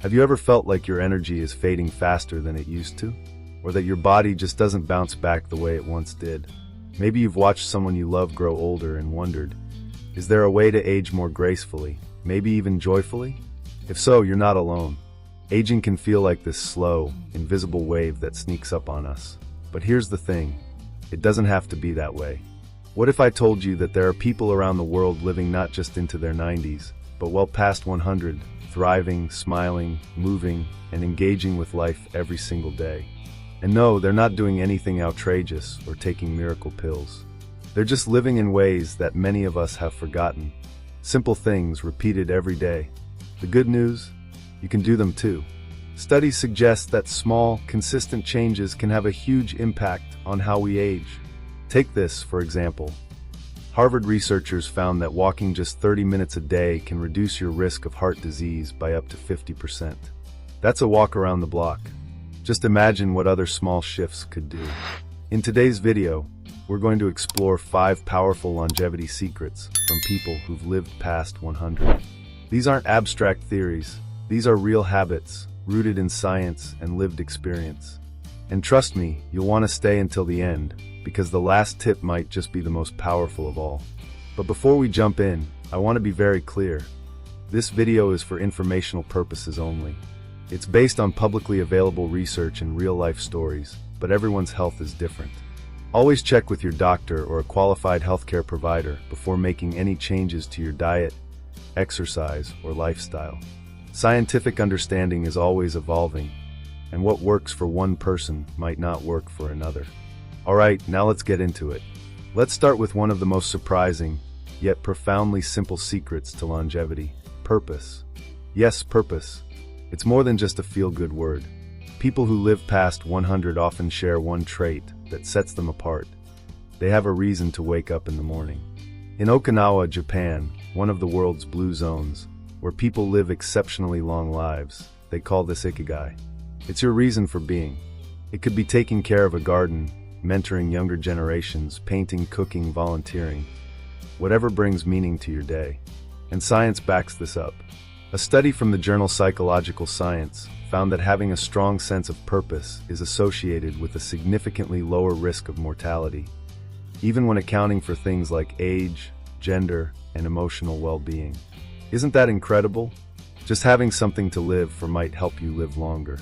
Have you ever felt like your energy is fading faster than it used to? Or that your body just doesn't bounce back the way it once did? Maybe you've watched someone you love grow older and wondered, is there a way to age more gracefully, maybe even joyfully? If so, you're not alone. Aging can feel like this slow, invisible wave that sneaks up on us. But here's the thing, it doesn't have to be that way. What if I told you that there are people around the world living not just into their 90s, but well past 100, thriving, smiling, moving, and engaging with life every single day? And no, they're not doing anything outrageous or taking miracle pills. They're just living in ways that many of us have forgotten. Simple things repeated every day. The good news? You can do them too. Studies suggest that small, consistent changes can have a huge impact on how we age. Take this, for example. Harvard researchers found that walking just 30 minutes a day can reduce your risk of heart disease by up to 50%. That's a walk around the block. Just imagine what other small shifts could do. In today's video, we're going to explore 5 powerful longevity secrets from people who've lived past 100. These aren't abstract theories. These are real habits, rooted in science and lived experience. And trust me, you'll want to stay until the end, because the last tip might just be the most powerful of all. But before we jump in, I want to be very clear. This video is for informational purposes only. It's based on publicly available research and real-life stories, but everyone's health is different. Always check with your doctor or a qualified healthcare provider before making any changes to your diet, exercise, or lifestyle. Scientific understanding is always evolving, and what works for one person might not work for another. Alright, now let's get into it. Let's start with one of the most surprising, yet profoundly simple secrets to longevity: purpose. Yes, purpose. It's more than just a feel-good word. People who live past 100 often share one trait that sets them apart. They have a reason to wake up in the morning. In Okinawa, Japan, one of the world's blue zones, where people live exceptionally long lives, they call this ikigai. It's your reason for being. It could be taking care of a garden, mentoring younger generations, painting, cooking, volunteering. Whatever brings meaning to your day. And science backs this up. A study from the journal Psychological Science found that having a strong sense of purpose is associated with a significantly lower risk of mortality, even when accounting for things like age, gender, and emotional well-being. Isn't that incredible? Just having something to live for might help you live longer.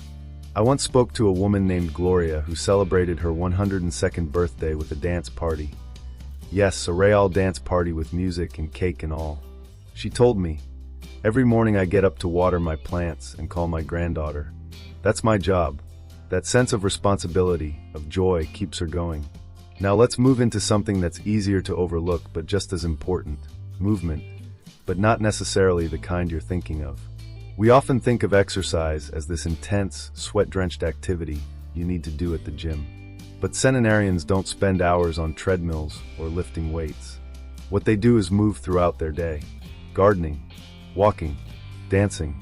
I once spoke to a woman named Gloria who celebrated her 102nd birthday with a dance party. Yes, a real dance party with music and cake and all. She told me, "Every morning I get up to water my plants and call my granddaughter. That's my job." That sense of responsibility, of joy, keeps her going. Now let's move into something that's easier to overlook but just as important: movement. But not necessarily the kind you're thinking of. We often think of exercise as this intense, sweat-drenched activity you need to do at the gym. But centenarians don't spend hours on treadmills or lifting weights. What they do is move throughout their day. Gardening, walking, dancing,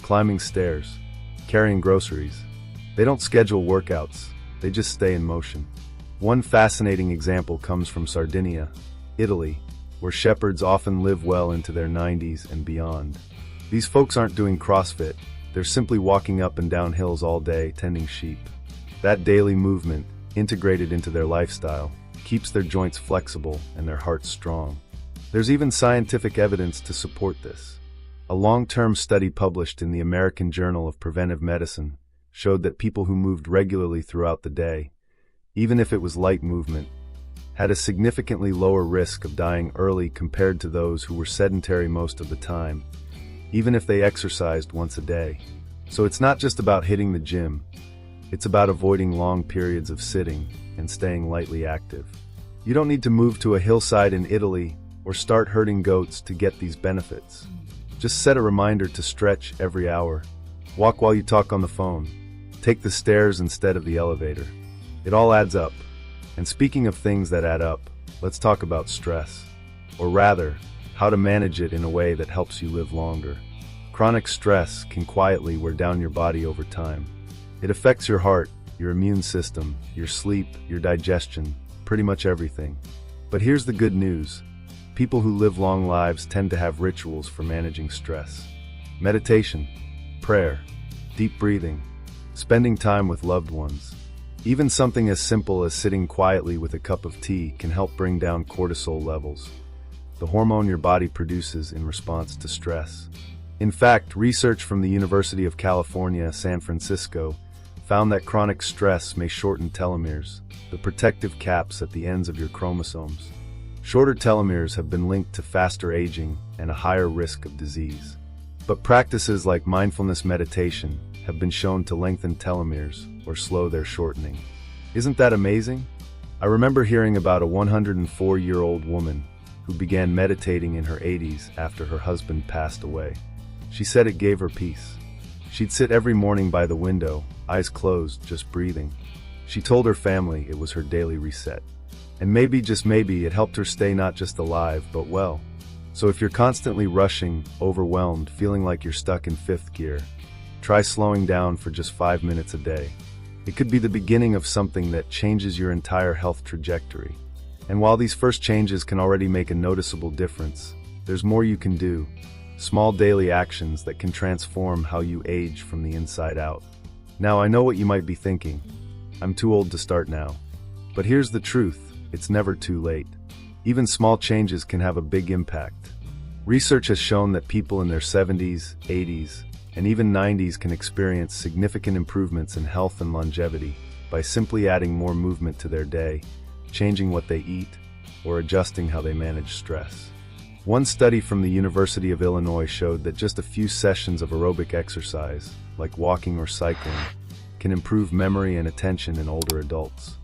climbing stairs, carrying groceries. They don't schedule workouts, they just stay in motion. One fascinating example comes from Sardinia, Italy, where shepherds often live well into their 90s and beyond. These folks aren't doing CrossFit, they're simply walking up and down hills all day tending sheep. That daily movement, integrated into their lifestyle, keeps their joints flexible and their hearts strong. There's even scientific evidence to support this. A long-term study published in the American Journal of Preventive Medicine showed that people who moved regularly throughout the day, even if it was light movement, had a significantly lower risk of dying early compared to those who were sedentary most of the time, even if they exercised once a day. So it's not just about hitting the gym, it's about avoiding long periods of sitting and staying lightly active. You don't need to move to a hillside in Italy or start herding goats to get these benefits. Just set a reminder to stretch every hour. Walk while you talk on the phone. Take the stairs instead of the elevator. It all adds up. And speaking of things that add up, let's talk about stress. Or rather, how to manage it in a way that helps you live longer. Chronic stress can quietly wear down your body over time. It affects your heart, your immune system, your sleep, your digestion, pretty much everything. But here's the good news. People who live long lives tend to have rituals for managing stress. Meditation, prayer, deep breathing, spending time with loved ones. Even something as simple as sitting quietly with a cup of tea can help bring down cortisol levels, the hormone your body produces in response to stress. In fact, research from the University of California, San Francisco, found that chronic stress may shorten telomeres, the protective caps at the ends of your chromosomes. Shorter telomeres have been linked to faster aging and a higher risk of disease. But practices like mindfulness meditation have been shown to lengthen telomeres or slow their shortening. Isn't that amazing? I remember hearing about a 104-year-old woman who began meditating in her 80s after her husband passed away. She said it gave her peace. She'd sit every morning by the window, eyes closed, just breathing. She told her family it was her daily reset. And maybe, just maybe, it helped her stay not just alive, but well. So if you're constantly rushing, overwhelmed, feeling like you're stuck in fifth gear, try slowing down for just 5 minutes a day. It could be the beginning of something that changes your entire health trajectory. And while these first changes can already make a noticeable difference, there's more you can do. Small daily actions that can transform how you age from the inside out. Now, I know what you might be thinking. I'm too old to start now. But here's the truth, it's never too late. Even small changes can have a big impact. Research has shown that people in their 70s, 80s, and even 90s can experience significant improvements in health and longevity by simply adding more movement to their day, changing what they eat, or adjusting how they manage stress. One study from the University of Illinois showed that just a few sessions of aerobic exercise, like walking or cycling, can improve memory and attention in older adults.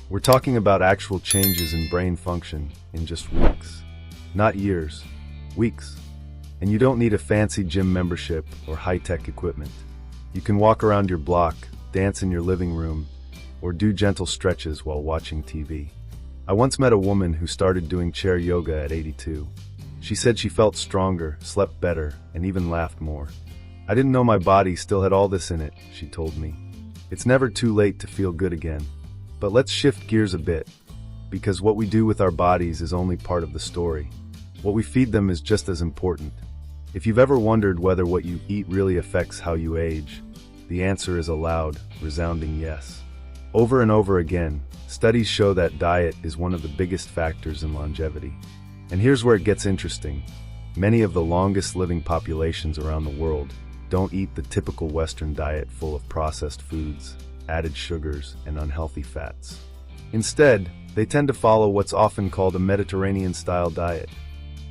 We're talking about actual changes in brain function in just weeks, not years, weeks. And you don't need a fancy gym membership or high-tech equipment. You can walk around your block, dance in your living room, or do gentle stretches while watching TV. I once met a woman who started doing chair yoga at 82. She said she felt stronger, slept better, and even laughed more. I didn't know my body still had all this in it, she told me. It's never too late to feel good again. But let's shift gears a bit, because what we do with our bodies is only part of the story. What we feed them is just as important. If you've ever wondered whether what you eat really affects how you age, the answer is a loud, resounding yes. Over and over again, studies show that diet is one of the biggest factors in longevity. And here's where it gets interesting. Many of the longest living populations around the world don't eat the typical Western diet full of processed foods, added sugars, and unhealthy fats. Instead, they tend to follow what's often called a Mediterranean-style diet.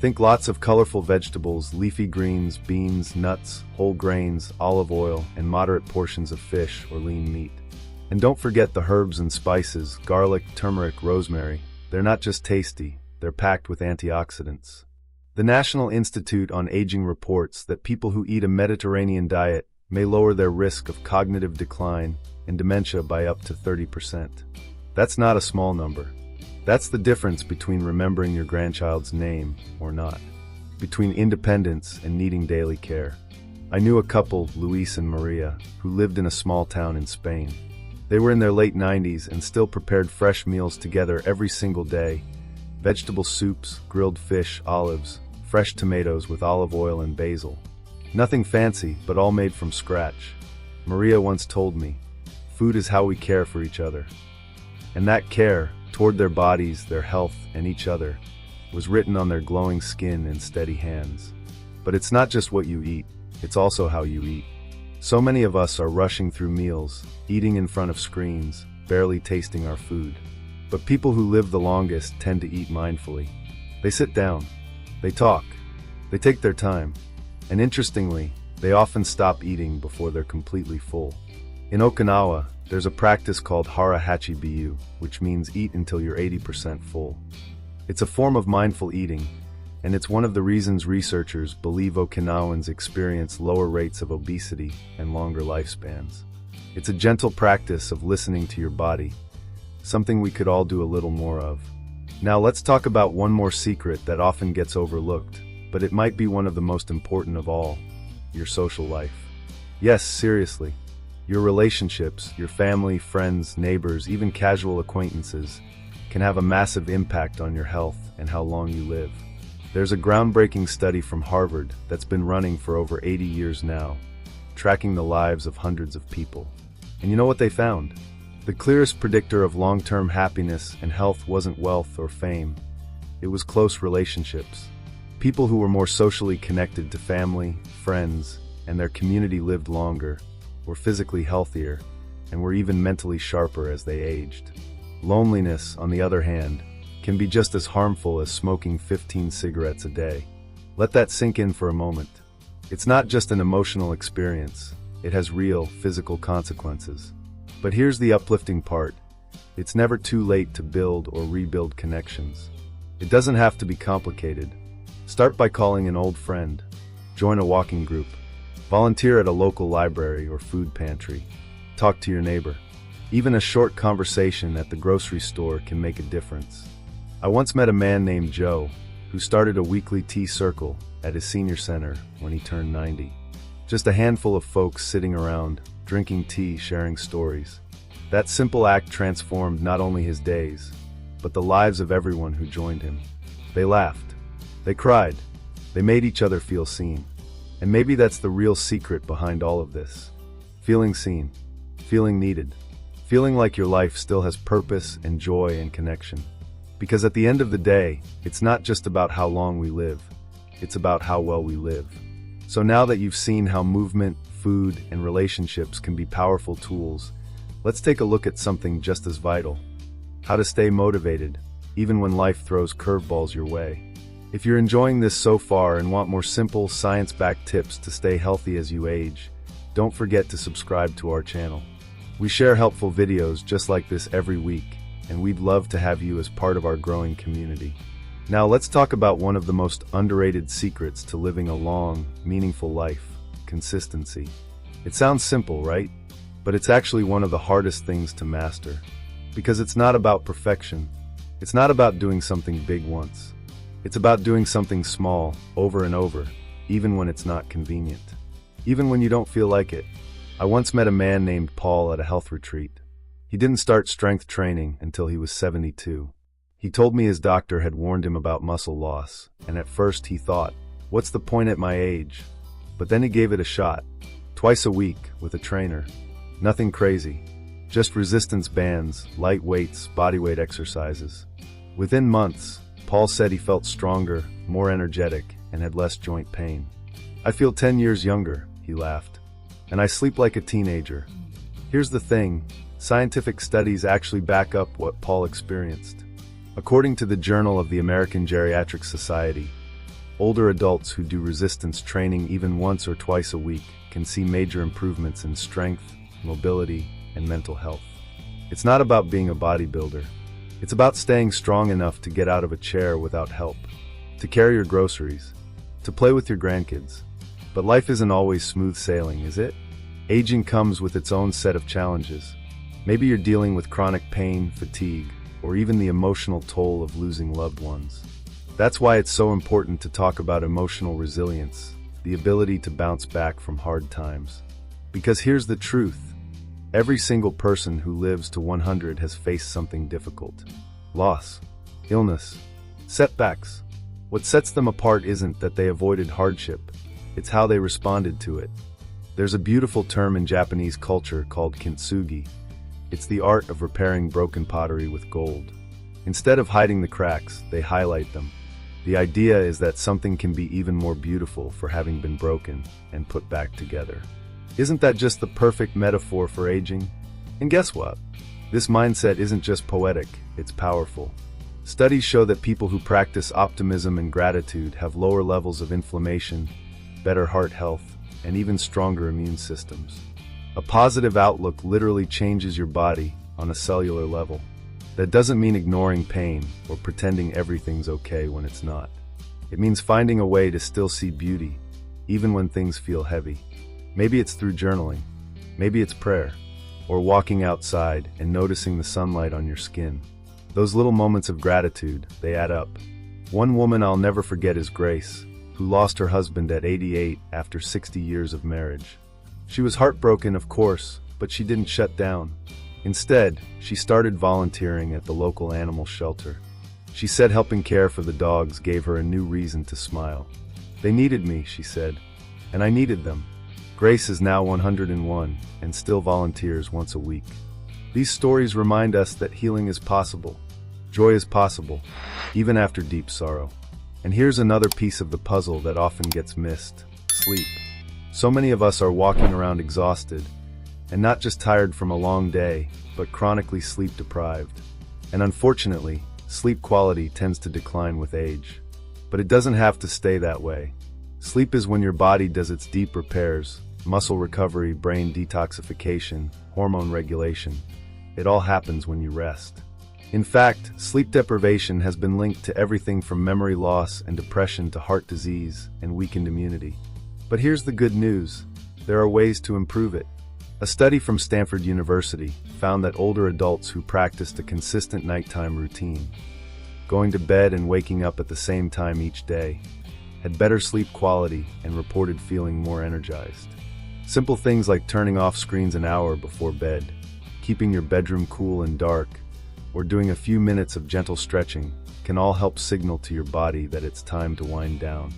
Think lots of colorful vegetables, leafy greens, beans, nuts, whole grains, olive oil, and moderate portions of fish or lean meat. And don't forget the herbs and spices, garlic, turmeric, rosemary. They're not just tasty, they're packed with antioxidants. The National Institute on Aging reports that people who eat a Mediterranean diet may lower their risk of cognitive decline and dementia by up to 30%. That's not a small number. That's the difference between remembering your grandchild's name or not, between independence and needing daily care. I knew a couple, Luis and Maria, who lived in a small town in Spain. They were in their late 90s and still prepared fresh meals together every single day. Vegetable soups, grilled fish, olives, fresh tomatoes with olive oil and basil. Nothing fancy, but all made from scratch. Maria once told me, food is how we care for each other. And that care, toward their bodies, their health, and each other, was written on their glowing skin and steady hands. But it's not just what you eat, it's also how you eat. So many of us are rushing through meals, eating in front of screens, barely tasting our food. But people who live the longest tend to eat mindfully. They sit down, they talk, they take their time, and interestingly, they often stop eating before they're completely full. In Okinawa, there's a practice called hara hachi biyu, which means eat until you're 80% full. It's a form of mindful eating, and it's one of the reasons researchers believe Okinawans experience lower rates of obesity and longer lifespans. It's a gentle practice of listening to your body, something we could all do a little more of. Now let's talk about one more secret that often gets overlooked, but it might be one of the most important of all: your social life. Yes, seriously. Your relationships, your family, friends, neighbors, even casual acquaintances can have a massive impact on your health and how long you live. There's a groundbreaking study from Harvard that's been running for over 80 years now tracking the lives of hundreds of people. And you know what they found? The clearest predictor of long-term happiness and health wasn't wealth or fame. It was close relationships. People who were more socially connected to family, friends, and their community lived longer, were physically healthier, and were even mentally sharper as they aged. Loneliness, on the other hand, can be just as harmful as smoking 15 cigarettes a day. Let that sink in for a moment. It's not just an emotional experience, it has real, physical consequences. But here's the uplifting part. It's never too late to build or rebuild connections. It doesn't have to be complicated. Start by calling an old friend, join a walking group, volunteer at a local library or food pantry, talk to your neighbor. Even a short conversation at the grocery store can make a difference. I once met a man named Joe, who started a weekly tea circle at his senior center when he turned 90. Just a handful of folks sitting around, drinking tea, sharing stories. That simple act transformed not only his days, but the lives of everyone who joined him. They laughed. They cried. They made each other feel seen. And maybe that's the real secret behind all of this. Feeling seen. Feeling needed. Feeling like your life still has purpose and joy and connection. Because at the end of the day, it's not just about how long we live. It's about how well we live. So now that you've seen how movement, food, and relationships can be powerful tools, let's take a look at something just as vital. How to stay motivated, even when life throws curveballs your way. If you're enjoying this so far and want more simple, science-backed tips to stay healthy as you age, don't forget to subscribe to our channel. We share helpful videos just like this every week, and we'd love to have you as part of our growing community. Now let's talk about one of the most underrated secrets to living a long, meaningful life: consistency. It sounds simple, right? But it's actually one of the hardest things to master. Because it's not about perfection. It's not about doing something big once. It's about doing something small, over and over, even when it's not convenient. Even when you don't feel like it. I once met a man named Paul at a health retreat. He didn't start strength training until he was 72. He told me his doctor had warned him about muscle loss, and at first he thought, what's the point at my age? But then he gave it a shot. Twice a week, with a trainer. Nothing crazy. Just resistance bands, light weights, bodyweight exercises. Within months, Paul said he felt stronger, more energetic, and had less joint pain. I feel 10 years younger, he laughed. And I sleep like a teenager. Here's the thing, scientific studies actually back up what Paul experienced. According to the Journal of the American Geriatric Society, older adults who do resistance training even once or twice a week can see major improvements in strength, mobility, and mental health. It's not about being a bodybuilder. It's about staying strong enough to get out of a chair without help, to carry your groceries, to play with your grandkids. But life isn't always smooth sailing, is it? Aging comes with its own set of challenges. Maybe you're dealing with chronic pain, fatigue, or even the emotional toll of losing loved ones. That's why it's so important to talk about emotional resilience, the ability to bounce back from hard times. Because here's the truth. Every single person who lives to 100 has faced something difficult. Loss, illness, setbacks. What sets them apart isn't that they avoided hardship, it's how they responded to it. There's a beautiful term in Japanese culture called kintsugi. It's the art of repairing broken pottery with gold. Instead of hiding the cracks, they highlight them. The idea is that something can be even more beautiful for having been broken and put back together. Isn't that just the perfect metaphor for aging? And guess what? This mindset isn't just poetic, it's powerful. Studies show that people who practice optimism and gratitude have lower levels of inflammation, better heart health, and even stronger immune systems. A positive outlook literally changes your body on a cellular level. That doesn't mean ignoring pain or pretending everything's okay when it's not. It means finding a way to still see beauty, even when things feel heavy. Maybe it's through journaling, maybe it's prayer, or walking outside and noticing the sunlight on your skin. Those little moments of gratitude, they add up. One woman I'll never forget is Grace, who lost her husband at 88 after 60 years of marriage. She was heartbroken, of course, but she didn't shut down. Instead, she started volunteering at the local animal shelter. She said helping care for the dogs gave her a new reason to smile. They needed me, she said, and I needed them. Grace is now 101 and still volunteers once a week. These stories remind us that healing is possible. Joy is possible, even after deep sorrow. And here's another piece of the puzzle that often gets missed: sleep. So many of us are walking around exhausted, and not just tired from a long day, but chronically sleep deprived. And unfortunately, sleep quality tends to decline with age. But it doesn't have to stay that way. Sleep is when your body does its deep repairs, muscle recovery, brain detoxification, hormone regulation. It all happens when you rest. In fact, sleep deprivation has been linked to everything from memory loss and depression to heart disease and weakened immunity. But here's the good news: there are ways to improve it. A study from Stanford University found that older adults who practiced a consistent nighttime routine, going to bed and waking up at the same time each day, had better sleep quality and reported feeling more energized. Simple things like turning off screens an hour before bed, keeping your bedroom cool and dark, or doing a few minutes of gentle stretching can all help signal to your body that it's time to wind down.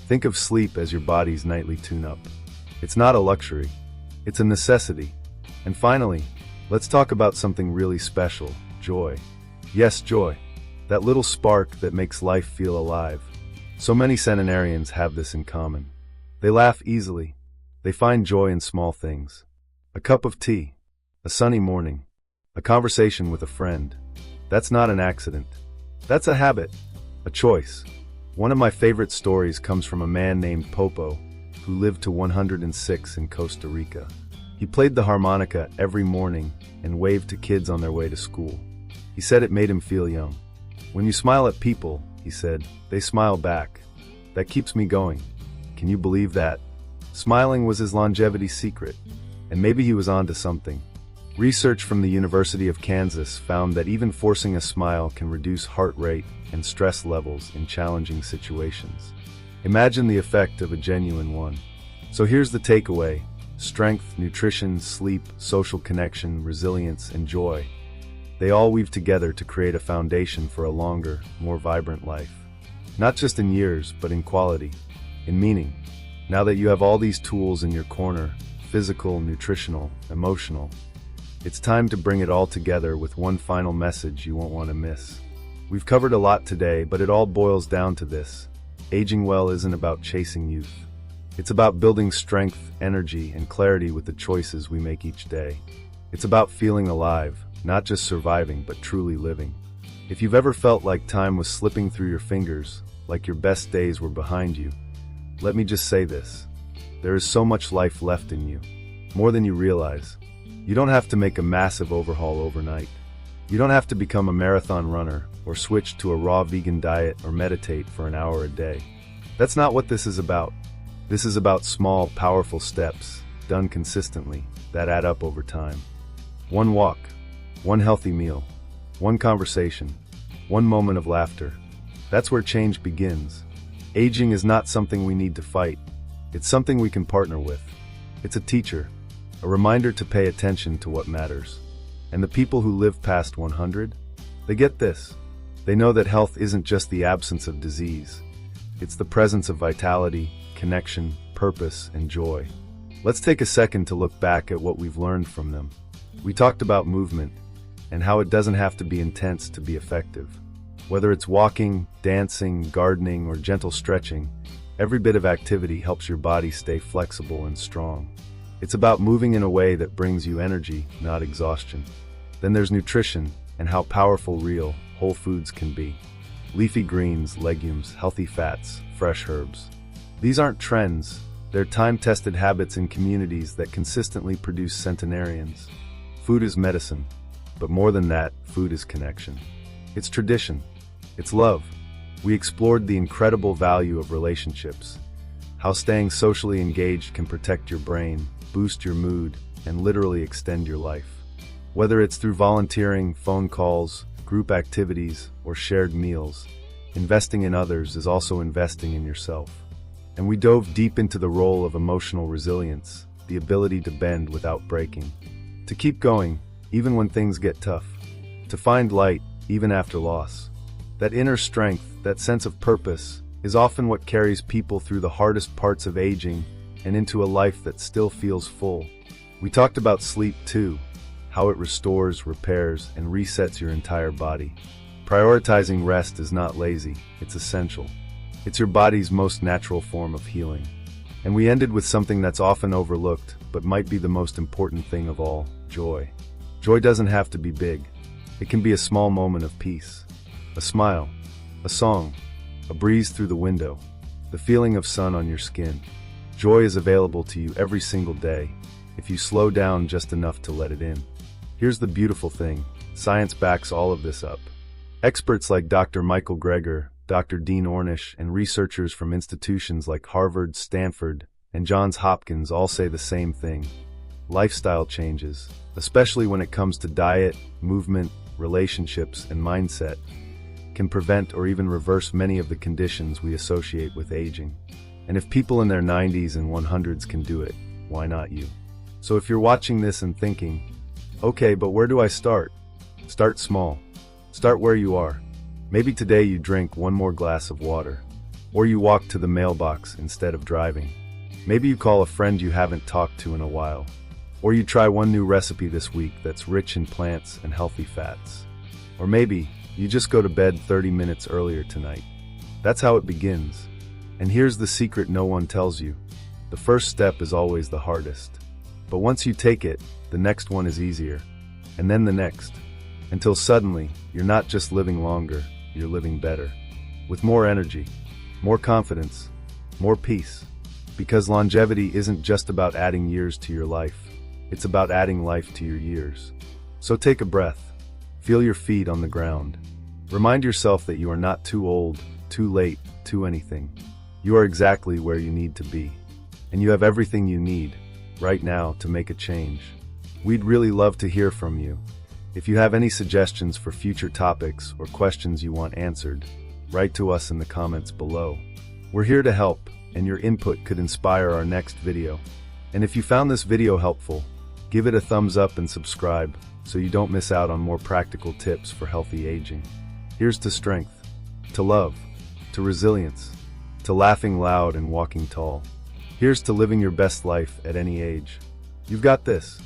Think of sleep as your body's nightly tune-up. It's not a luxury, it's a necessity. And finally, let's talk about something really special: joy. Yes, joy. That little spark that makes life feel alive. So many centenarians have this in common. They laugh easily. They find joy in small things. A cup of tea, a sunny morning, a conversation with a friend. That's not an accident. That's a habit, a choice. One of my favorite stories comes from a man named Popo, who lived to 106 in Costa Rica. He played the harmonica every morning and waved to kids on their way to school. He said it made him feel young. When you smile at people, he said, they smile back. That keeps me going. Can you believe that? Smiling was his longevity secret, and maybe he was onto something. Research from the University of Kansas found that even forcing a smile can reduce heart rate and stress levels in challenging situations. Imagine the effect of a genuine one. So here's the takeaway: strength, nutrition, sleep, social connection, resilience, and joy. They all weave together to create a foundation for a longer, more vibrant life. Not just in years, but in quality, in meaning. Now that you have all these tools in your corner, physical, nutritional, emotional, it's time to bring it all together with one final message you won't want to miss. We've covered a lot today, but it all boils down to this: aging well isn't about chasing youth. It's about building strength, energy, and clarity with the choices we make each day. It's about feeling alive, not just surviving, but truly living. If you've ever felt like time was slipping through your fingers, like your best days were behind you, let me just say this: there is so much life left in you, more than you realize. You don't have to make a massive overhaul overnight. You don't have to become a marathon runner, or switch to a raw vegan diet, or meditate for an hour a day. That's not what this is about. This is about small, powerful steps, done consistently, that add up over time. One walk, one healthy meal, one conversation, one moment of laughter. That's where change begins. Aging is not something we need to fight. It's something we can partner with. It's a teacher, a reminder to pay attention to what matters. And the people who live past 100, they get this. They know that health isn't just the absence of disease. It's the presence of vitality, connection, purpose, and joy. Let's take a second to look back at what we've learned from them. We talked about movement and how it doesn't have to be intense to be effective. Whether it's walking, dancing, gardening, or gentle stretching, every bit of activity helps your body stay flexible and strong. It's about moving in a way that brings you energy, not exhaustion. Then there's nutrition and how powerful real, whole foods can be. Leafy greens, legumes, healthy fats, fresh herbs. These aren't trends, they're time-tested habits in communities that consistently produce centenarians. Food is medicine, but more than that, food is connection. It's tradition. It's love. We explored the incredible value of relationships, how staying socially engaged can protect your brain, boost your mood, and literally extend your life. Whether it's through volunteering, phone calls, group activities, or shared meals, investing in others is also investing in yourself. And we dove deep into the role of emotional resilience, the ability to bend without breaking, to keep going even when things get tough, to find light even after loss. That inner strength, that sense of purpose, is often what carries people through the hardest parts of aging and into a life that still feels full. We talked about sleep too, how it restores, repairs, and resets your entire body. Prioritizing rest is not lazy, it's essential. It's your body's most natural form of healing. And we ended with something that's often overlooked, but might be the most important thing of all: joy. Joy doesn't have to be big. It can be a small moment of peace. A smile, a song, a breeze through the window, the feeling of sun on your skin. Joy is available to you every single day, if you slow down just enough to let it in. Here's the beautiful thing: science backs all of this up. Experts like Dr. Michael Greger, Dr. Dean Ornish, and researchers from institutions like Harvard, Stanford, and Johns Hopkins all say the same thing. Lifestyle changes, especially when it comes to diet, movement, relationships, and mindset, can prevent or even reverse many of the conditions we associate with aging. And if people in their 90s and 100s can do it, why not you? So if you're watching this and thinking, okay, but where do I start? Start small. Start where you are. Maybe today you drink one more glass of water, or you walk to the mailbox instead of driving. Maybe you call a friend you haven't talked to in a while, or you try one new recipe this week that's rich in plants and healthy fats. Or maybe you just go to bed 30 minutes earlier tonight. That's how it begins. And here's the secret no one tells you. The first step is always the hardest. But once you take it, the next one is easier. And then the next. Until suddenly, you're not just living longer, you're living better. With more energy, more confidence, more peace. Because longevity isn't just about adding years to your life. It's about adding life to your years. So take a breath. Feel your feet on the ground. Remind yourself that you are not too old, too late, too anything. You are exactly where you need to be. And you have everything you need, right now, to make a change. We'd really love to hear from you. If you have any suggestions for future topics or questions you want answered, write to us in the comments below. We're here to help, and your input could inspire our next video. And if you found this video helpful, give it a thumbs up and subscribe so you don't miss out on more practical tips for healthy aging. Here's to strength, to love, to resilience, to laughing loud and walking tall. Here's to living your best life at any age. You've got this.